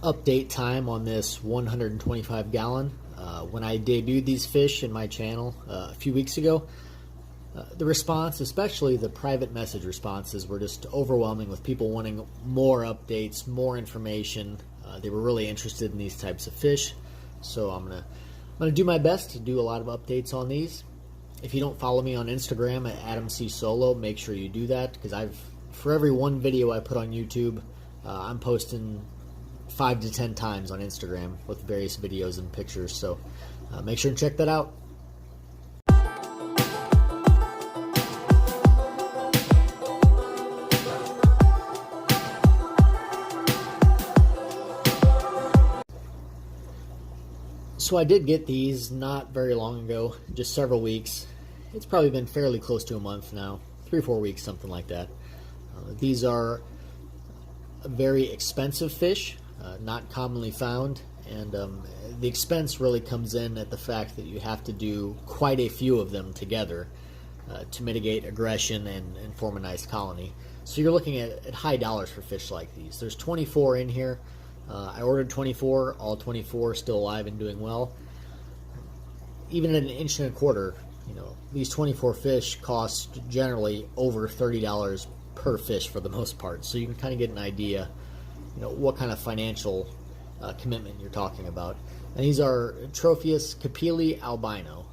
update time on this 125 gallon. When I debuted these fish in my channel a few weeks ago, the response, especially the private message responses, were just overwhelming, with people wanting more updates, more information. They were really interested in these types of fish, so I'm gonna do my best to do a lot of updates on these. If you don't follow me on Instagram at AdamCSolo, make sure you do that, because for every one video I put on YouTube, I'm posting 5 to 10 times on Instagram with various videos and pictures, so make sure to check that out. So I did get these not very long ago, just several weeks. It's probably been fairly close to a month now, 3 or 4 weeks, something like that. These are very expensive fish, not commonly found, and the expense really comes in at the fact that you have to do quite a few of them together to mitigate aggression and form a nice colony. So you're looking at high dollars for fish like these. There's 24 in here. I ordered 24, all 24 still alive and doing well. Even at 1.25 inches, these 24 fish cost generally over $30 per fish for the most part. So you can kind of get an idea, what kind of financial commitment you're talking about. And these are Tropheus capili albino.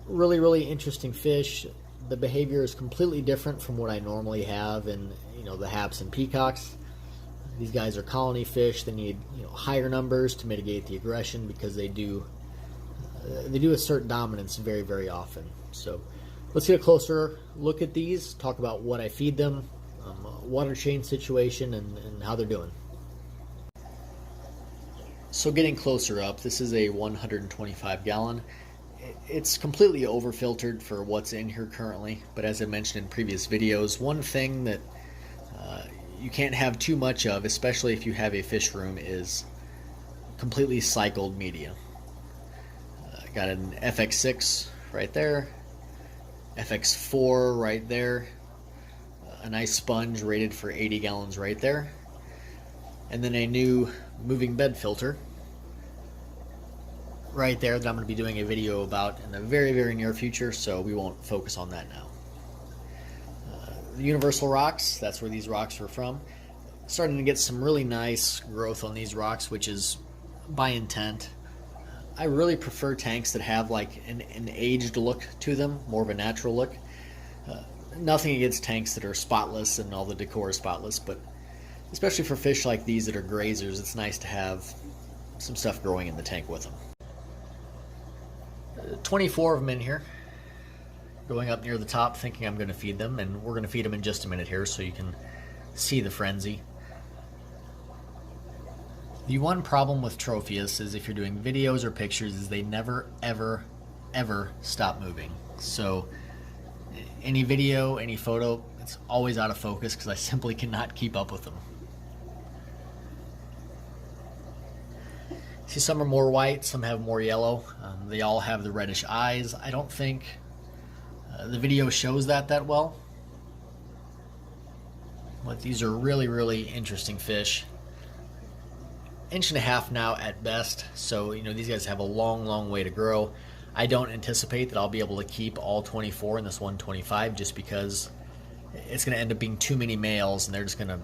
Really, really interesting fish. The behavior is completely different from what I normally have in, the haps and peacocks. These guys are colony fish. They need higher numbers to mitigate the aggression, because they do assert dominance very, very often. So let's get a closer look at these, talk about what I feed them, water chain situation, and how they're doing. So getting closer up, this is a 125 gallon. It's completely over filtered for what's in here currently, but as I mentioned in previous videos, one thing that you can't have too much of, especially if you have a fish room, is completely cycled media. Got an FX6 right there, FX4 right there, a nice sponge rated for 80 gallons right there, and then a new moving bed filter right there that I'm going to be doing a video about in the very, very near future, so we won't focus on that now. Universal rocks, that's where these rocks are from. Starting to get some really nice growth on these rocks, which is by intent. I really prefer tanks that have like an aged look to them, more of a natural look. Nothing against tanks that are spotless and all the decor is spotless, but especially for fish like these that are grazers, it's nice to have some stuff growing in the tank with them. 24 of them in here, going up near the top, thinking I'm going to feed them, and we're going to feed them in just a minute here so you can see the frenzy. The one problem with Tropheus is if you're doing videos or pictures is they never, ever, ever stop moving. So any video, any photo, it's always out of focus because I simply cannot keep up with them. See, some are more white, some have more yellow. They all have the reddish eyes. I don't think the video shows that well, but these are really, really interesting fish. 1.5 inches now at best, so these guys have a long way to grow. I don't anticipate that I'll be able to keep all 24 in this 125, just because it's going to end up being too many males and they're just going to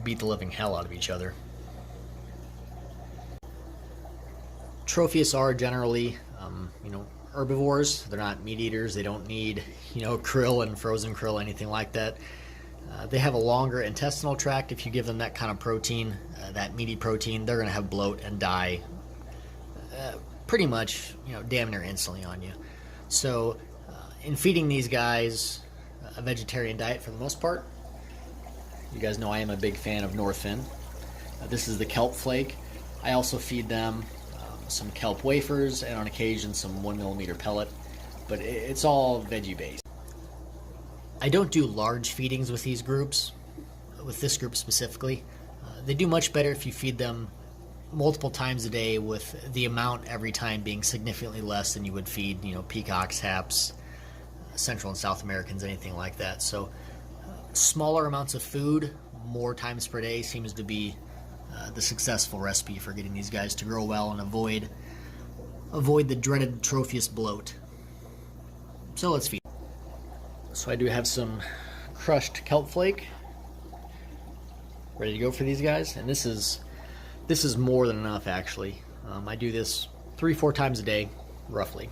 beat the living hell out of each other. Tropheus are generally herbivores. They're not meat eaters. They don't need krill and frozen krill, anything like that. They have a longer intestinal tract. If you give them that kind of protein, that meaty protein, they're going to have bloat and die pretty much damn near instantly on you. So in feeding these guys a vegetarian diet for the most part, you guys know I am a big fan of Northfin. This is the kelp flake. I also feed them some kelp wafers and on occasion some 1mm pellet, but it's all veggie based. I don't do large feedings with these groups, with this group specifically. They do much better if you feed them multiple times a day, with the amount every time being significantly less than you would feed, peacocks, haps, Central and South Americans, anything like that. So smaller amounts of food, more times per day, seems to be the successful recipe for getting these guys to grow well and avoid the dreaded Tropheus bloat. So let's feed. So I do have some crushed kelp flake ready to go for these guys, and this is more than enough actually. I do this 3-4 times a day, roughly.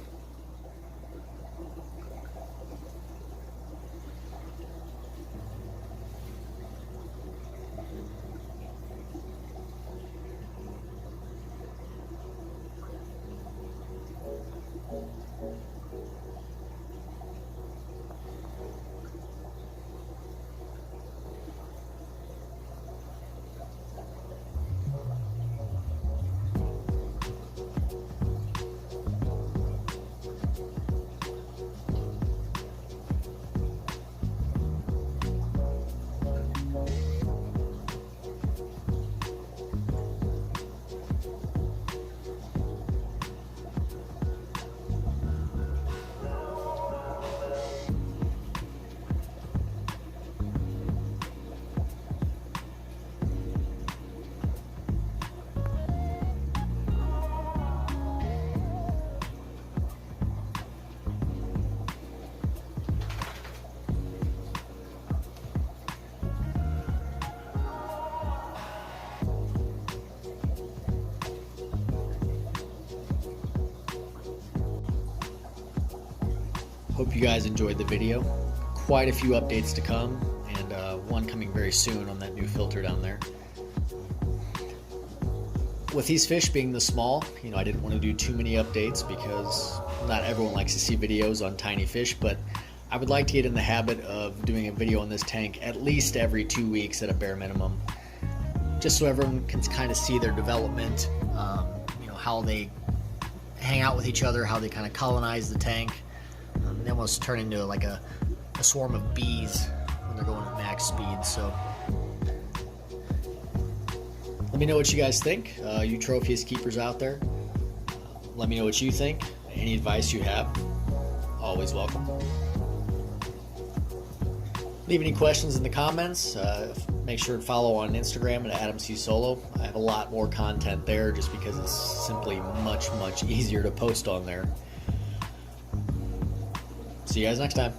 Hope you guys enjoyed the video. Quite a few updates to come, and one coming very soon on that new filter down there. With these fish being this small, I didn't want to do too many updates because not everyone likes to see videos on tiny fish, but I would like to get in the habit of doing a video on this tank at least every 2 weeks at a bare minimum, just so everyone can kind of see their development, how they hang out with each other, how they kind of colonize the tank. They almost turn into like a swarm of bees when they're going at max speed. So let me know what you guys think, you Tropheus keepers out there. Let me know what you think. Any advice you have, always welcome. Leave any questions in the comments. Make sure to follow on Instagram at AdamCSolo. I have a lot more content there just because it's simply much easier to post on there. See you guys next time.